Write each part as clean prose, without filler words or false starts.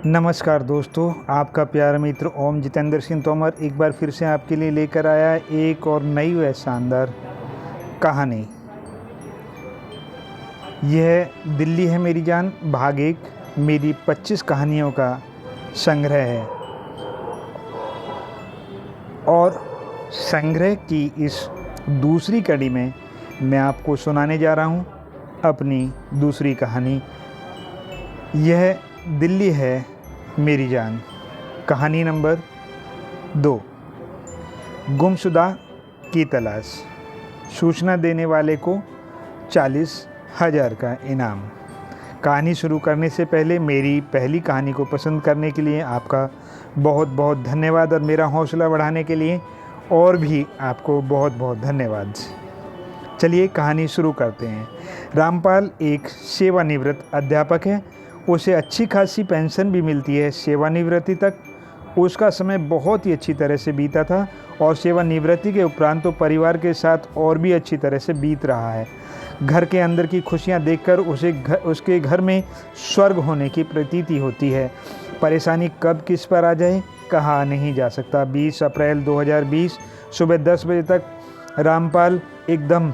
नमस्कार दोस्तों, आपका प्यारा मित्र ओम जितेंद्र सिंह तोमर एक बार फिर से आपके लिए लेकर आया एक और नई व शानदार कहानी। यह दिल्ली है मेरी जान भाग 1 मेरी 25 कहानियों का संग्रह है और संग्रह की इस दूसरी कड़ी में मैं आपको सुनाने जा रहा हूँ अपनी दूसरी कहानी। यह दिल्ली है मेरी जान। कहानी नंबर 2, गुमशुदा की तलाश। सूचना देने वाले को 40,000 का इनाम। कहानी शुरू करने से पहले मेरी पहली कहानी को पसंद करने के लिए आपका बहुत बहुत धन्यवाद और मेरा हौसला बढ़ाने के लिए और भी आपको बहुत बहुत धन्यवाद। चलिए कहानी शुरू करते हैं। रामपाल एक सेवानिवृत्त अध्यापक है। उसे अच्छी खासी पेंशन भी मिलती है। सेवानिवृत्ति तक उसका समय बहुत ही अच्छी तरह से बीता था और सेवानिवृत्ति के उपरांत तो परिवार के साथ और भी अच्छी तरह से बीत रहा है। घर के अंदर की खुशियां देखकर उसके घर में स्वर्ग होने की प्रतीति होती है। परेशानी कब किस पर आ जाए कहा नहीं जा सकता। 20 अप्रैल 2020 सुबह 10 बजे तक रामपाल एकदम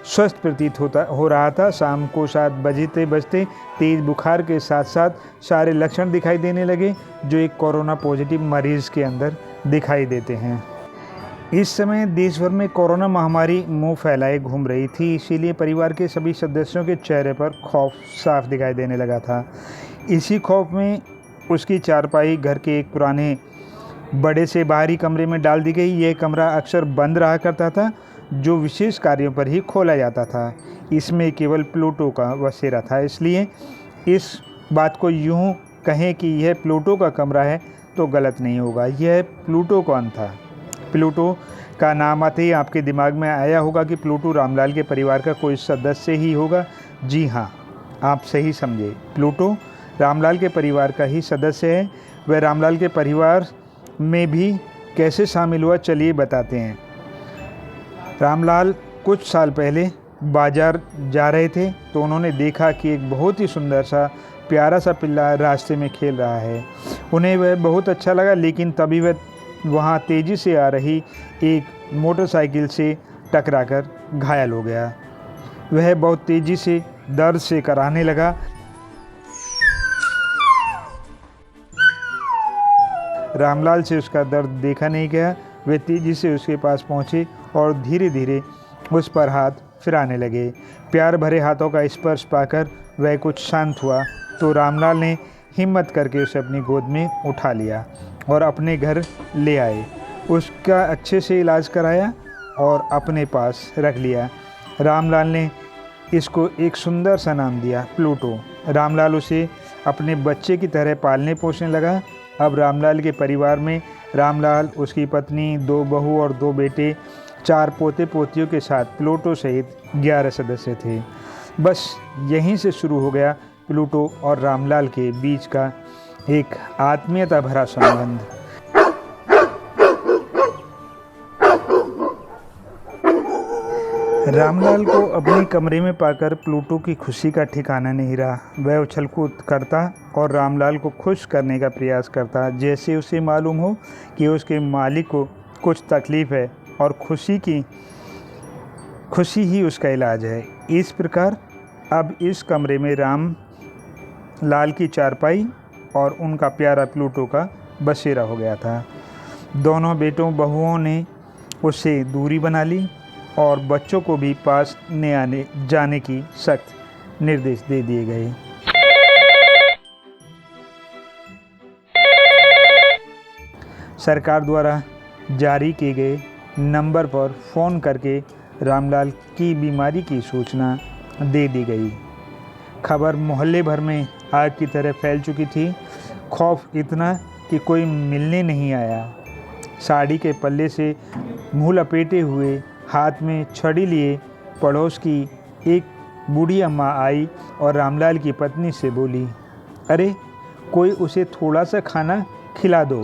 स्वस्थ प्रतीत हो रहा था। शाम को 7 बजते तेज़ बुखार के साथ साथ सारे लक्षण दिखाई देने लगे जो एक कोरोना पॉजिटिव मरीज़ के अंदर दिखाई देते हैं। इस समय देश भर में कोरोना महामारी मुंह फैलाए घूम रही थी, इसीलिए परिवार के सभी सदस्यों के चेहरे पर खौफ साफ दिखाई देने लगा था। इसी खौफ में उसकी चारपाई घर के एक पुराने बड़े से बाहरी कमरे में डाल दी गई। यह कमरा अक्सर बंद रहा करता था, जो विशेष कार्यों पर ही खोला जाता था। इसमें केवल प्लूटो का बसेरा था, इसलिए इस बात को यूं कहें कि यह प्लूटो का कमरा है तो गलत नहीं होगा। यह प्लूटो कौन था? प्लूटो का नाम आते ही आपके दिमाग में आया होगा कि प्लूटो रामलाल के परिवार का कोई सदस्य ही होगा। जी हाँ, आप सही समझे। प्लूटो रामलाल के परिवार का ही सदस्य है। वह रामलाल के परिवार में भी कैसे शामिल हुआ, चलिए बताते हैं। रामलाल कुछ साल पहले बाजार जा रहे थे तो उन्होंने देखा कि एक बहुत ही सुंदर सा प्यारा सा पिल्ला रास्ते में खेल रहा है। उन्हें वह बहुत अच्छा लगा, लेकिन तभी वह वहाँ तेज़ी से आ रही एक मोटरसाइकिल से टकराकर घायल हो गया। वह बहुत तेज़ी से दर्द से कराहने लगा। रामलाल से उसका दर्द देखा नहीं गया। वे तेज़ी से उसके पास पहुँचे और धीरे धीरे उस पर हाथ फिराने लगे। प्यार भरे हाथों का स्पर्श पाकर वह कुछ शांत हुआ तो रामलाल ने हिम्मत करके उसे अपनी गोद में उठा लिया और अपने घर ले आए। उसका अच्छे से इलाज कराया और अपने पास रख लिया। रामलाल ने इसको एक सुंदर सा नाम दिया, प्लूटो। रामलाल उसे अपने बच्चे की तरह पालने पोसने लगा। अब रामलाल के परिवार में रामलाल, उसकी पत्नी, 2 बहू और 2 बेटे, 4 पोते पोतियों के साथ प्लूटो सहित 11 सदस्य थे। बस यहीं से शुरू हो गया प्लूटो और रामलाल के बीच का एक आत्मीयता भरा संबंध। रामलाल को अपने कमरे में पाकर प्लूटो की खुशी का ठिकाना नहीं रहा। वह उछल-कूद करता और रामलाल को खुश करने का प्रयास करता, जैसे उसे मालूम हो कि उसके मालिक को कुछ तकलीफ़ है और खुशी ही उसका इलाज है। इस प्रकार अब इस कमरे में रामलाल की चारपाई और उनका प्यारा प्लूटो का बसेरा हो गया था। दोनों बेटों बहुओं ने उससे दूरी बना ली और बच्चों को भी पास न आने जाने की सख्त निर्देश दे दिए गए। सरकार द्वारा जारी किए गए नंबर पर फ़ोन करके रामलाल की बीमारी की सूचना दे दी गई। खबर मोहल्ले भर में आग की तरह फैल चुकी थी। खौफ इतना कि कोई मिलने नहीं आया। साड़ी के पल्ले से मुँह लपेटे हुए, हाथ में छड़ी लिए पड़ोस की एक बूढ़ी अम्मा आई और रामलाल की पत्नी से बोली, अरे कोई उसे थोड़ा सा खाना खिला दो।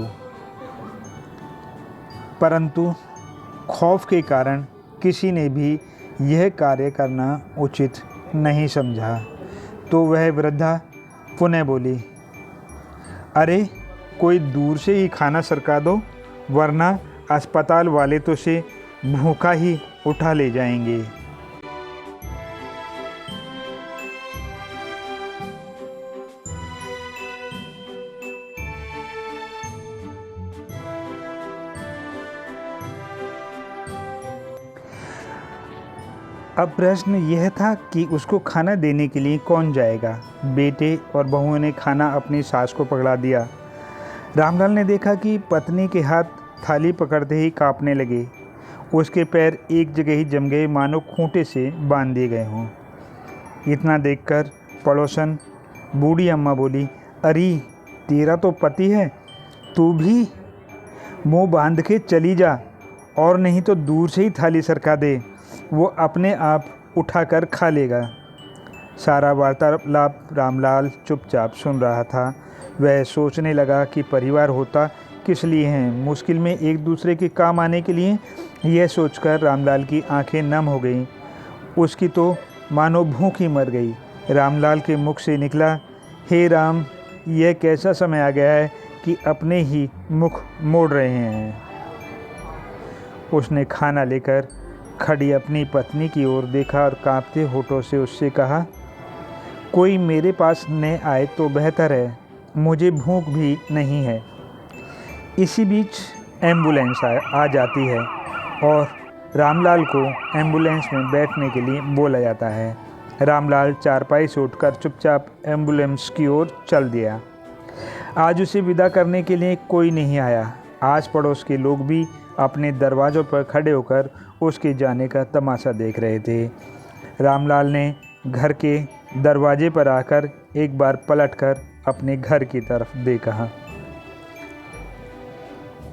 परंतु खौफ के कारण किसी ने भी यह कार्य करना उचित नहीं समझा। तो वह वृद्धा पुनः बोली, अरे कोई दूर से ही खाना सरका दो, वरना अस्पताल वाले तो उसे भूखा ही उठा ले जाएंगे। अब प्रश्न यह था कि उसको खाना देने के लिए कौन जाएगा। बेटे और बहुओं ने खाना अपनी सास को पकड़ा दिया। रामलाल ने देखा कि पत्नी के हाथ थाली पकड़ते ही कांपने लगे। उसके पैर एक जगह ही जम गए, मानो खूंटे से बांध दिए गए हों। इतना देखकर पड़ोसन बूढ़ी अम्मा बोली, अरे तेरा तो पति है, तू भी मुंह बांध के चली जा, और नहीं तो दूर से ही थाली सरका दे, वो अपने आप उठाकर खा लेगा। सारा वार्तालाप रामलाल चुपचाप सुन रहा था। वह सोचने लगा कि परिवार होता किस लिए हैं, मुश्किल में एक दूसरे के काम आने के लिए। यह सोचकर रामलाल की आंखें नम हो गईं। उसकी तो मानो भूख ही मर गई। रामलाल के मुख से निकला, हे राम, यह कैसा समय आ गया है कि अपने ही मुख मोड़ रहे हैं। उसने खाना लेकर खड़ी अपनी पत्नी की ओर देखा और कांपते होठों से उससे कहा, कोई मेरे पास न आए तो बेहतर है, मुझे भूख भी नहीं है। इसी बीच एम्बुलेंस आ जाती है और रामलाल को एम्बुलेंस में बैठने के लिए बोला जाता है। रामलाल चारपाई से उठकर चुपचाप एम्बुलेंस की ओर चल दिया। आज उसे विदा करने के लिए कोई नहीं आया। आस पड़ोस के लोग भी अपने दरवाज़ों पर खड़े होकर उसके जाने का तमाशा देख रहे थे। रामलाल ने घर के दरवाजे पर आकर एक बार पलटकर अपने घर की तरफ देखा।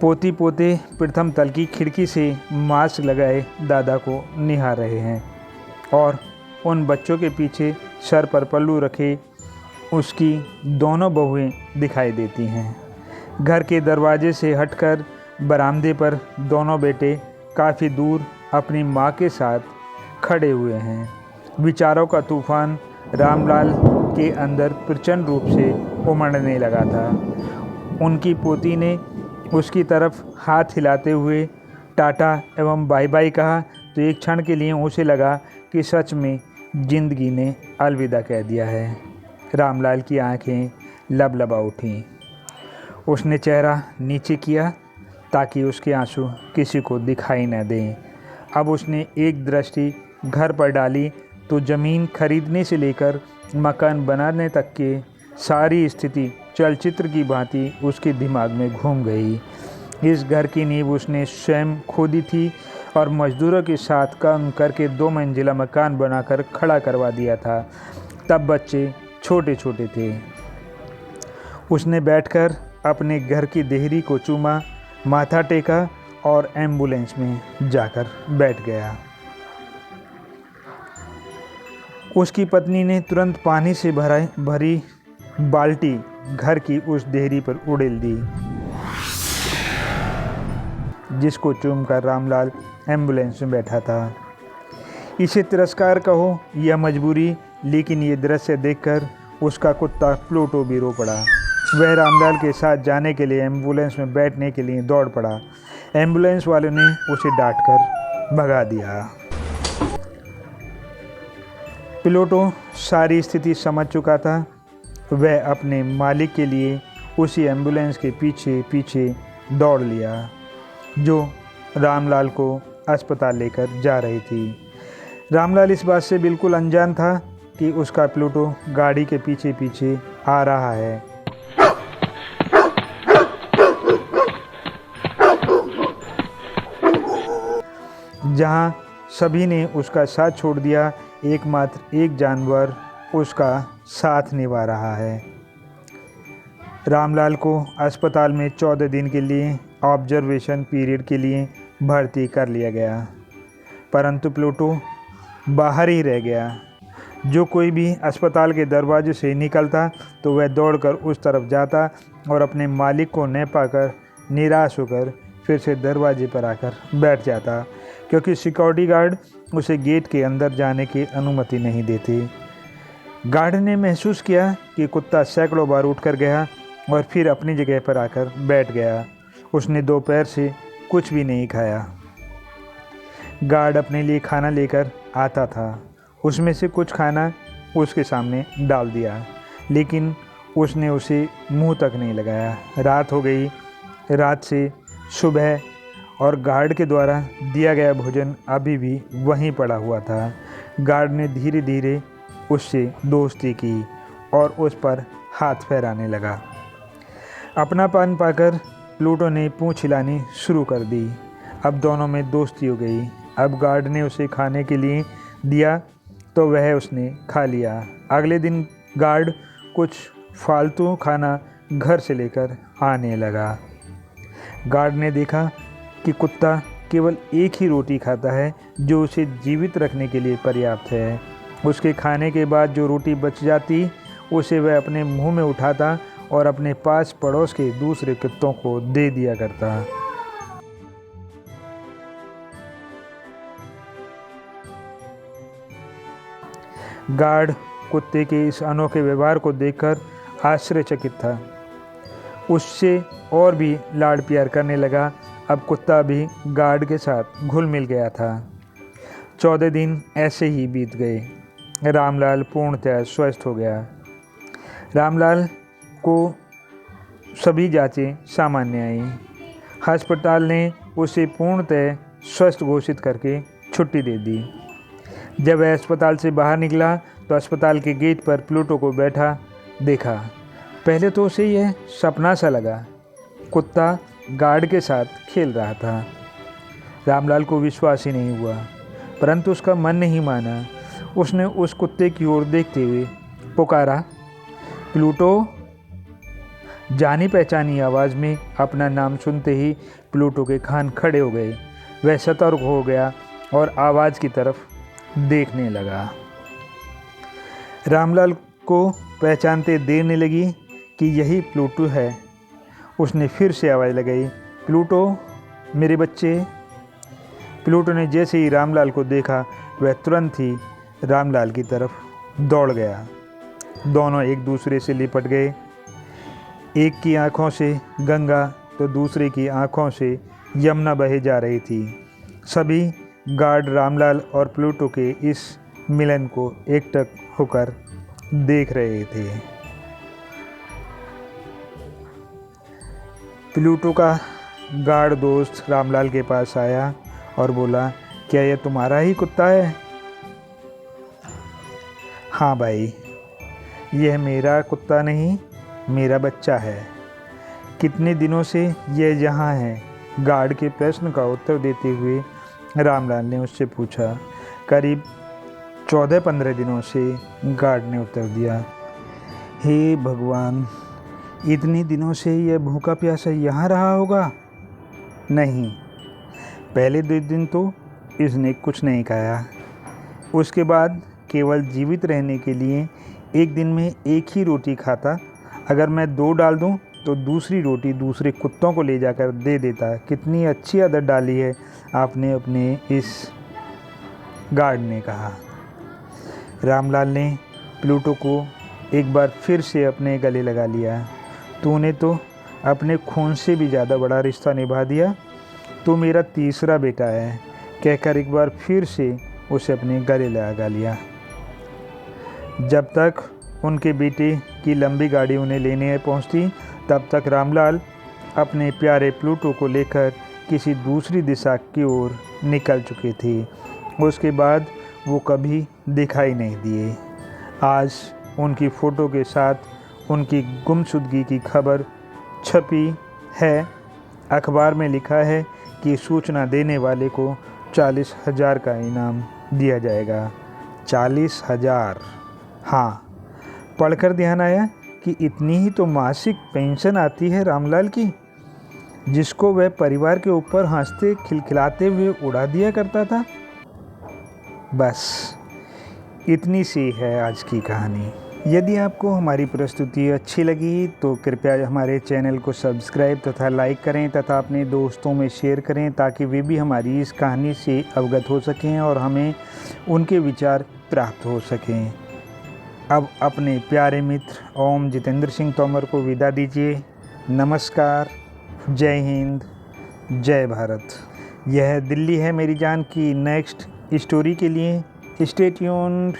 पोती पोते प्रथम तल की खिड़की से मास्क लगाए दादा को निहार रहे हैं और उन बच्चों के पीछे सर पर पल्लू रखे उसकी दोनों बहुएं दिखाई देती हैं। घर के दरवाजे से हटकर बरामदे पर दोनों बेटे काफ़ी दूर अपनी माँ के साथ खड़े हुए हैं। विचारों का तूफान रामलाल के अंदर प्रचंड रूप से उमड़ने लगा था। उनकी पोती ने उसकी तरफ हाथ हिलाते हुए टाटा एवं बाय बाय कहा तो एक क्षण के लिए उसे लगा कि सच में जिंदगी ने अलविदा कह दिया है। रामलाल की आंखें लबलबा उठीं। उसने चेहरा नीचे किया ताकि उसके आंसू किसी को दिखाई न दें। अब उसने एक दृष्टि घर पर डाली तो ज़मीन खरीदने से लेकर मकान बनाने तक के सारी स्थिति चलचित्र की भांति उसके दिमाग में घूम गई। इस घर की नींव उसने स्वयं खोदी थी और मजदूरों के साथ काम करके 2 मंजिला मकान बनाकर खड़ा करवा दिया था। तब बच्चे छोटे छोटे थे। उसने बैठकर अपने घर की देहरी को चूमा, माथा टेका और एम्बुलेंस में जाकर बैठ गया। उसकी पत्नी ने तुरंत पानी से भरी बाल्टी घर की उस देहरी पर उड़ेल दी, जिसको चूमकर रामलाल एम्बुलेंस में बैठा था। इसे तिरस्कार कहो या मजबूरी, लेकिन ये दृश्य देखकर उसका कुत्ता प्लूटो भी रो पड़ा। वह रामलाल के साथ जाने के लिए एम्बुलेंस में बैठने के लिए दौड़ पड़ा। एम्बुलेंस वालों ने उसे डांटकर भगा दिया। प्लूटो सारी स्थिति समझ चुका था। वह अपने मालिक के लिए उसी एम्बुलेंस के पीछे पीछे दौड़ लिया जो रामलाल को अस्पताल लेकर जा रही थी। रामलाल इस बात से बिल्कुल अनजान था कि उसका प्लूटो गाड़ी के पीछे पीछे आ रहा है। जहाँ सभी ने उसका साथ छोड़ दिया, एकमात्र एक जानवर उसका साथ निभा रहा है। रामलाल को अस्पताल में 14 दिन के लिए ऑब्जर्वेशन पीरियड के लिए भर्ती कर लिया गया, परंतु प्लूटो बाहर ही रह गया। जो कोई भी अस्पताल के दरवाजे से निकलता तो वह दौड़कर उस तरफ जाता और अपने मालिक को न पाकर निराश होकर फिर से दरवाजे पर आकर बैठ जाता, क्योंकि सिक्योरिटी गार्ड उसे गेट के अंदर जाने की अनुमति नहीं देते। गार्ड ने महसूस किया कि कुत्ता सैकड़ों बार उठकर गया और फिर अपनी जगह पर आकर बैठ गया। उसने दोपहर से कुछ भी नहीं खाया। गार्ड अपने लिए खाना लेकर आता था, उसमें से कुछ खाना उसके सामने डाल दिया, लेकिन उसने उसे मुंह तक नहीं लगाया। रात हो गई। रात से सुबह और गार्ड के द्वारा दिया गया भोजन अभी भी वहीं पड़ा हुआ था। गार्ड ने धीरे धीरे उससे दोस्ती की और उस पर हाथ फहराने लगा। अपनापन पाकर प्लूटो ने पूंछ हिलानी शुरू कर दी। अब दोनों में दोस्ती हो गई। अब गार्ड ने उसे खाने के लिए दिया तो वह उसने खा लिया। अगले दिन गार्ड कुछ फालतू खाना घर से लेकर आने लगा। गार्ड ने देखा कि कुत्ता केवल एक ही रोटी खाता है जो उसे जीवित रखने के लिए पर्याप्त है। उसके खाने के बाद जो रोटी बच जाती उसे वह अपने मुंह में उठाता और अपने पास पड़ोस के दूसरे कुत्तों को दे दिया करता। गार्ड कुत्ते के इस अनोखे व्यवहार को देखकर आश्चर्यचकित था। उससे और भी लाड प्यार करने लगा। अब कुत्ता भी गार्ड के साथ घुल मिल गया था। 14 दिन ऐसे ही बीत गए। रामलाल पूर्णतः स्वस्थ हो गया। रामलाल को सभी जांचें सामान्य आईं। अस्पताल ने उसे पूर्णतः स्वस्थ घोषित करके छुट्टी दे दी। जब वह अस्पताल से बाहर निकला तो अस्पताल के गेट पर प्लूटो को बैठा देखा। पहले तो उसे यह सपना सा लगा। कुत्ता गार्ड के साथ खेल रहा था। रामलाल को विश्वास ही नहीं हुआ, परंतु उसका मन नहीं माना। उसने उस कुत्ते की ओर देखते हुए पुकारा, प्लूटो। जानी पहचानी आवाज़ में अपना नाम सुनते ही प्लूटो के कान खड़े हो गए। वह सतर्क हो गया और आवाज़ की तरफ देखने लगा। रामलाल को पहचानते देर नहीं लगी कि यही प्लूटो है। उसने फिर से आवाज़ लगाई, प्लूटो मेरे बच्चे। प्लूटो ने जैसे ही रामलाल को देखा वह तुरंत ही रामलाल की तरफ दौड़ गया। दोनों एक दूसरे से लिपट गए। एक की आंखों से गंगा तो दूसरे की आंखों से यमुना बहे जा रही थी। सभी गार्ड रामलाल और प्लूटो के इस मिलन को एकटक होकर देख रहे थे। प्लूटो का गार्ड दोस्त रामलाल के पास आया और बोला, क्या यह तुम्हारा ही कुत्ता है? हाँ भाई, यह मेरा कुत्ता नहीं, मेरा बच्चा है। कितने दिनों से यह यहाँ है? गार्ड के प्रश्न का उत्तर देते हुए रामलाल ने उससे पूछा। करीब 14-15 दिनों से, गार्ड ने उत्तर दिया। हे भगवान, इतने दिनों से यह भूखा प्यासा यहाँ रहा होगा? नहीं, पहले 2 दिन तो इसने कुछ नहीं खाया। उसके बाद केवल जीवित रहने के लिए एक दिन में एक ही रोटी खाता। अगर मैं 2 डाल दूं तो दूसरी रोटी दूसरे कुत्तों को ले जाकर दे देता। कितनी अच्छी आदत डाली है आपने अपने इस, गार्ड ने कहा। रामलाल ने प्लूटो को एक बार फिर से अपने गले लगा लिया। तूने तो अपने खून से भी ज़्यादा बड़ा रिश्ता निभा दिया। तू मेरा तीसरा बेटा है, कहकर एक बार फिर से उसे अपने गले लगा लिया। जब तक उनके बेटे की लंबी गाड़ी उन्हें लेने पहुंचती, तब तक रामलाल अपने प्यारे प्लूटो को लेकर किसी दूसरी दिशा की ओर निकल चुके थे। उसके बाद वो कभी दिखाई नहीं दिए। आज उनकी फ़ोटो के साथ उनकी गुमशुदगी की खबर छपी है। अखबार में लिखा है कि सूचना देने वाले को 40,000 का इनाम दिया जाएगा। 40,000। हाँ, पढ़कर ध्यान आया कि इतनी ही तो मासिक पेंशन आती है रामलाल की, जिसको वह परिवार के ऊपर हंसते खिलखिलाते हुए उड़ा दिया करता था। बस इतनी सी है आज की कहानी। यदि आपको हमारी प्रस्तुति अच्छी लगी तो कृपया हमारे चैनल को सब्सक्राइब तथा लाइक करें तथा अपने दोस्तों में शेयर करें, ताकि वे भी हमारी इस कहानी से अवगत हो सकें और हमें उनके विचार प्राप्त हो सकें। अब अपने प्यारे मित्र ओम जितेंद्र सिंह तोमर को विदा दीजिए। नमस्कार, जय हिंद, जय भारत। यह दिल्ली है मेरी जान की नेक्स्ट स्टोरी के लिए स्टे ट्यून्ड।